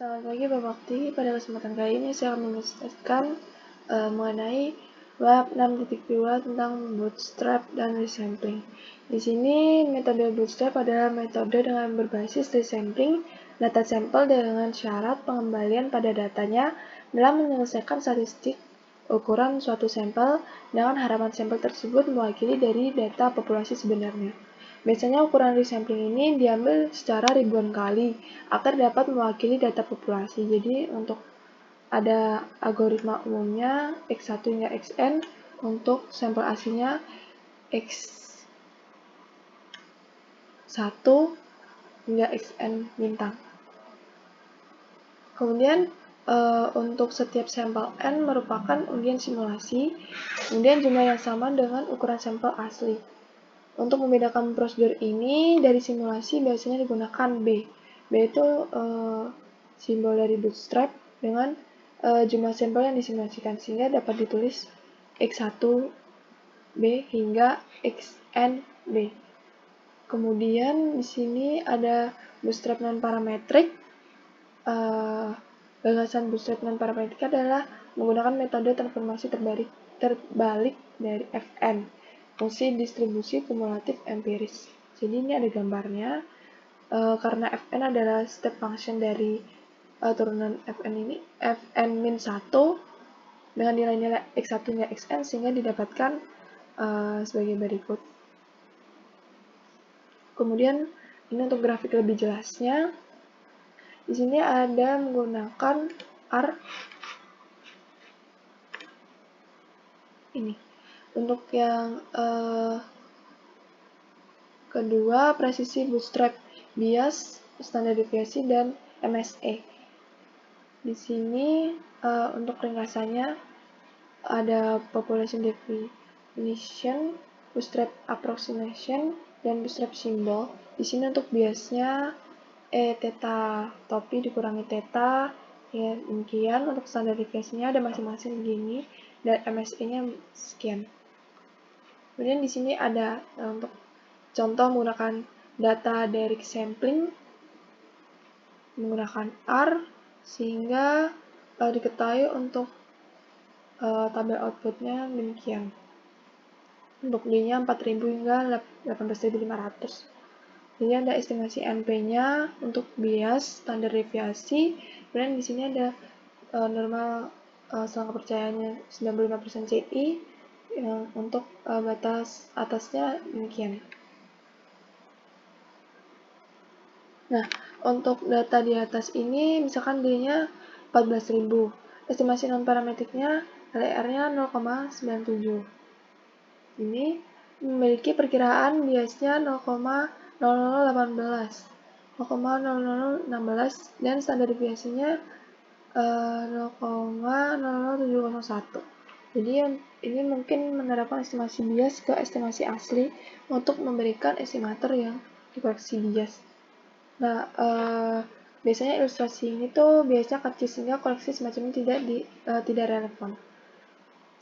Selamat pagi Pak Bakti. Pada kesempatan kali ini saya akan menjelaskan mengenai bab 6.2 tentang bootstrap dan resampling. Di sini metode bootstrap adalah metode dengan berbasis resampling data sampel dengan syarat pengembalian pada datanya dalam menyelesaikan statistik ukuran suatu sampel dengan harapan sampel tersebut mewakili dari data populasi sebenarnya. Biasanya ukuran resampling ini diambil secara ribuan kali agar dapat mewakili data populasi. Jadi untuk ada algoritma umumnya X1 hingga Xn, untuk sampel aslinya X1 hingga Xn bintang. Kemudian untuk setiap sampel N merupakan undian simulasi, kemudian jumlah yang sama dengan ukuran sampel asli. Untuk membedakan prosedur ini dari simulasi biasanya digunakan B. B itu simbol dari bootstrap dengan jumlah sampel yang disimulasikan, sehingga dapat ditulis X1B hingga XNB. Kemudian di sini ada bootstrap non-parametrik. Gagasan bootstrap non-parametrik adalah menggunakan metode transformasi terbalik dari Fn, fungsi distribusi kumulatif empiris. Jadi ini ada gambarnya. Karena Fn adalah step function dari turunan Fn ini, Fn-1 dengan nilai-nilai X1 hingga Xn, sehingga didapatkan sebagai berikut. Kemudian ini untuk grafik lebih jelasnya. Di sini ada menggunakan R ini. Untuk yang kedua, presisi bootstrap, bias, standar deviasi, dan MSE. Di sini untuk ringkasannya ada population definition, bootstrap approximation, dan bootstrap symbol. Di sini untuk biasnya theta topi dikurangi theta, ya demikian. Untuk standar deviasinya ada masing-masing begini, dan MSE-nya sekian. Kemudian di sini ada untuk contoh menggunakan data direct sampling menggunakan R, sehingga diketahui untuk tabel outputnya demikian. Untuk D-nya 4.000 hingga 18.500. Jadi ada estimasi NP-nya untuk bias, standar deviasi, kemudian di sini ada normal selang kepercayaannya 95% CI, untuk batas atasnya demikian. Nah, untuk data di atas ini, misalkan D-nya 14.000, estimasi non-parametriknya LR-nya 0,97. Ini memiliki perkiraan biasnya 0,0018, 0,0016, dan standar deviasinya 0,00701. Jadi ini mungkin menerapkan estimasi bias ke estimasi asli untuk memberikan estimator yang dikoreksi bias. Nah, biasanya ilustrasi ini tuh biasanya kecil sehingga koreksi semacam ini tidak relevan.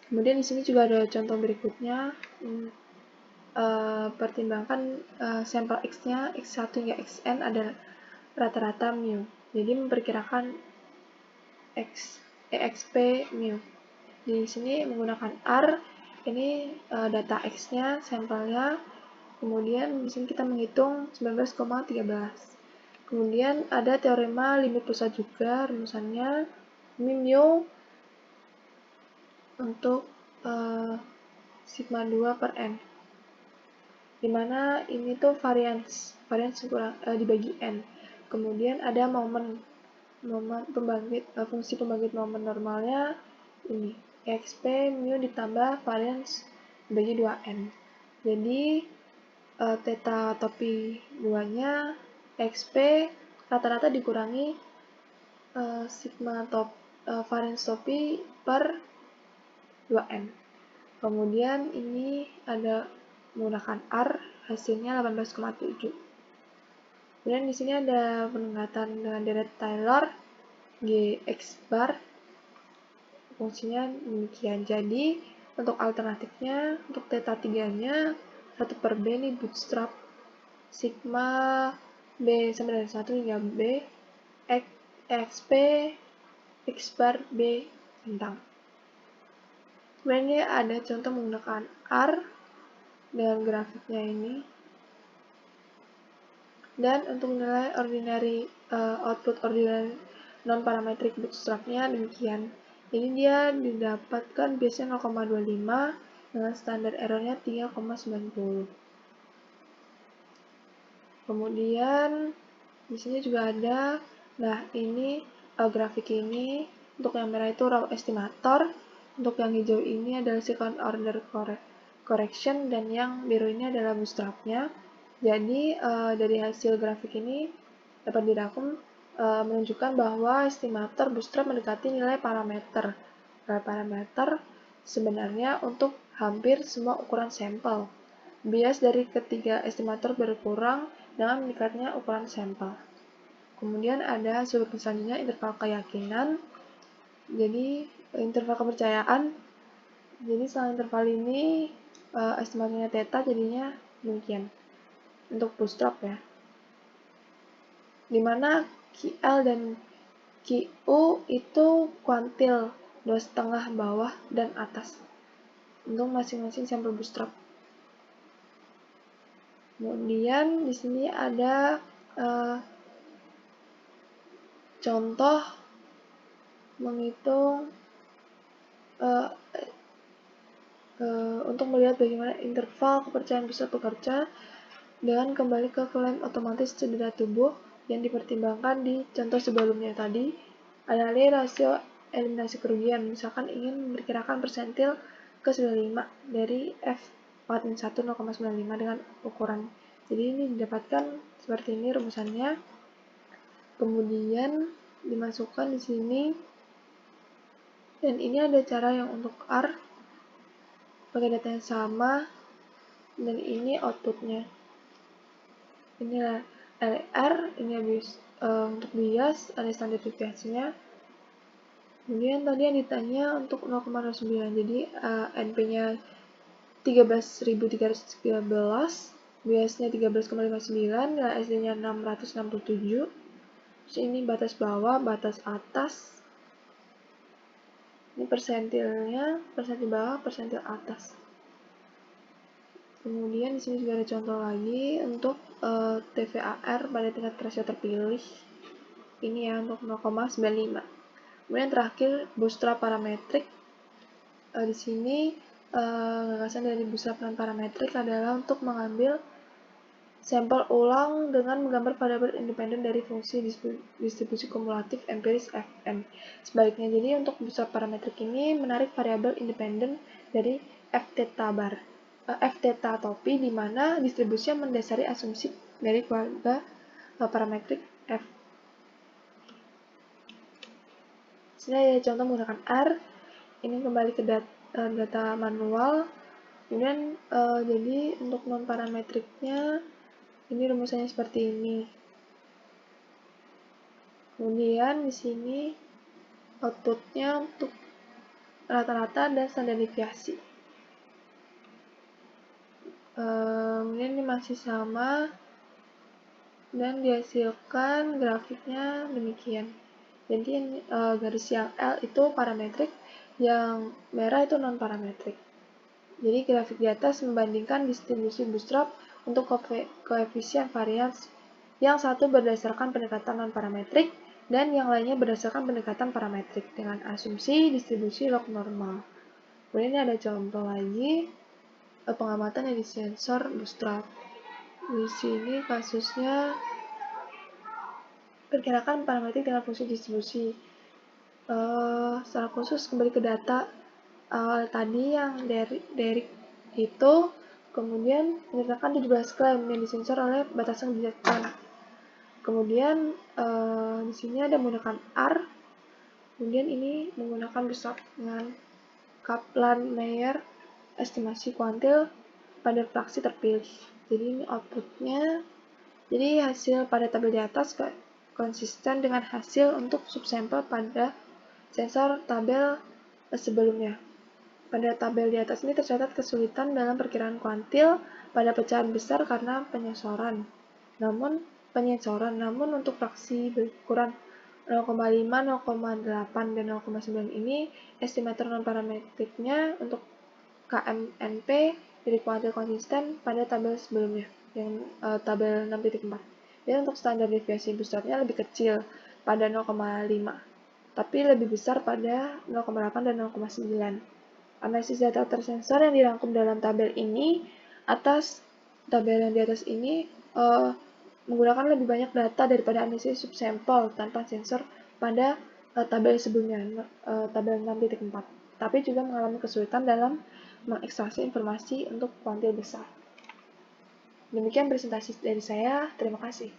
Kemudian di sini juga ada contoh berikutnya. Pertimbangkan sampel X-nya X1 hingga Xn ada rata-rata mu. Jadi memperkirakan EXP mu. Di sini menggunakan R, ini data X-nya, sampelnya. Kemudian di sini kita menghitung 19,13. Kemudian ada teorema limit pusat juga, rumusannya mu untuk sigma 2 per n, dimana ini tuh varians dibagi n. Kemudian ada fungsi pembangkit momen normalnya ini exp mu ditambah varians dibagi 2n. Jadi theta topi 2-nya xp rata-rata dikurangi sigma varians topi per 2n. Kemudian ini ada menggunakan R, hasilnya 18,7. Kemudian di sini ada peningkatan dengan deret Taylor Gx bar, fungsinya demikian. Jadi untuk alternatifnya, untuk theta 3-nya 1 per B ini bootstrap sigma B sama dari 1 hingga B X EXP X bar B bintang. Kemudian ini ada contoh menggunakan R dengan grafiknya ini. Dan untuk nilai output ordinary non-parametric bootstrapnya demikian. Jadi dia didapatkan biasanya 0,25 dengan standar errornya 3,90. Kemudian di sini juga ada, nah ini grafik ini untuk yang merah itu raw estimator, untuk yang hijau ini adalah second order correction, dan yang biru ini adalah bootstrapnya. Jadi dari hasil grafik ini dapat dirangkum menunjukkan bahwa estimator bootstrap mendekati nilai parameter. Nilai parameter sebenarnya untuk hampir semua ukuran sampel. Bias dari ketiga estimator berkurang dengan meningkatnya ukuran sampel. Kemudian ada sudut selanjutnya interval keyakinan. Jadi interval kepercayaan. Jadi setelah interval ini estimatornya theta jadinya demikian untuk bootstrap ya. Dimana QL dan QU itu kuantil 2,5 bawah dan atas untuk masing-masing sampel bootstrap. Kemudian di sini ada contoh menghitung untuk melihat bagaimana interval kepercayaan bootstrap bekerja dengan kembali ke klaim otomatis cedera tubuh yang dipertimbangkan di contoh sebelumnya tadi. Alih-alih rasio eliminasi kerugian, misalkan ingin memperkirakan persentil ke 95 dari F pangkat 1 0,95 dengan ukuran. Jadi ini didapatkan seperti ini rumusannya. Kemudian dimasukkan di sini, dan ini ada cara yang untuk R pakai data yang sama, dan ini outputnya. Ini LR, ini habis untuk bias, ada standar deviasinya. Kemudian tadi yang ditanya untuk 0,09, jadi NP-nya 13.313, biasnya 13,59, nilai SD-nya 667. Terus ini batas bawah, batas atas. Ini persentilnya, persentil bawah, persentil atas. Kemudian di sini juga ada contoh lagi untuk TVAR pada tingkat rasio terpilih. Ini ya untuk 0,95. Kemudian terakhir bootstrap parametrik. Di sini gagasan dari bootstrap non parametrik adalah untuk mengambil sampel ulang dengan menggambar variabel independen dari fungsi distribusi kumulatif empiris Fn. Sebaliknya, jadi untuk bootstrap parametrik ini menarik variabel independen dari F theta topi, di mana distribusinya mendasari asumsi dari keluarga parametrik F. Sini ada contoh menggunakan R. Ini kembali ke data manual. Kemudian jadi untuk non parametriknya ini rumusannya seperti ini. Kemudian di sini outputnya untuk rata-rata dan standar deviasi. Kemudian ini masih sama dan dihasilkan grafiknya demikian. Jadi garis yang L itu parametrik, yang merah itu non parametrik. Jadi grafik di atas membandingkan distribusi bootstrap untuk koefisien varians, yang satu berdasarkan pendekatan non-parametrik dan yang lainnya berdasarkan pendekatan parametrik dengan asumsi distribusi log normal. Kemudian ini ada contoh lagi pengamatan dari sensor bootstrap. Di sini kasusnya perkirakan parametrik dengan fungsi distribusi. Secara khusus kembali ke data awal tadi yang Derek itu, kemudian menyertakan 17 klaim yang disensor oleh batasan bijaksana. Kemudian di sini ada menggunakan R. Kemudian ini menggunakan bootstrap dengan Kaplan-Meier estimasi kuantil pada fraksi terpilih. Jadi ini outputnya. Jadi hasil pada tabel di atas konsisten dengan hasil untuk subsampel pada sensor tabel sebelumnya. Pada tabel di atas ini tercatat kesulitan dalam perkiraan kuantil pada pecahan besar karena penyensoran. Namun untuk fraksi berukuran 0,5, 0,8, dan 0,9 ini estimator non-parametriknya untuk KMNP dari kuantil konsisten pada tabel sebelumnya, yang tabel 6.4. Dan untuk standar deviasi bootstrapnya lebih kecil pada 0,5, tapi lebih besar pada 0,8 dan 0,9. Analisis data tersensor yang dirangkum dalam tabel ini, tabel yang di atas ini menggunakan lebih banyak data daripada analisis subsampel tanpa sensor pada tabel sebelumnya, tabel 6.4. Tapi juga mengalami kesulitan dalam mengekstraksi informasi untuk kuantil besar. Demikian presentasi dari saya, terima kasih.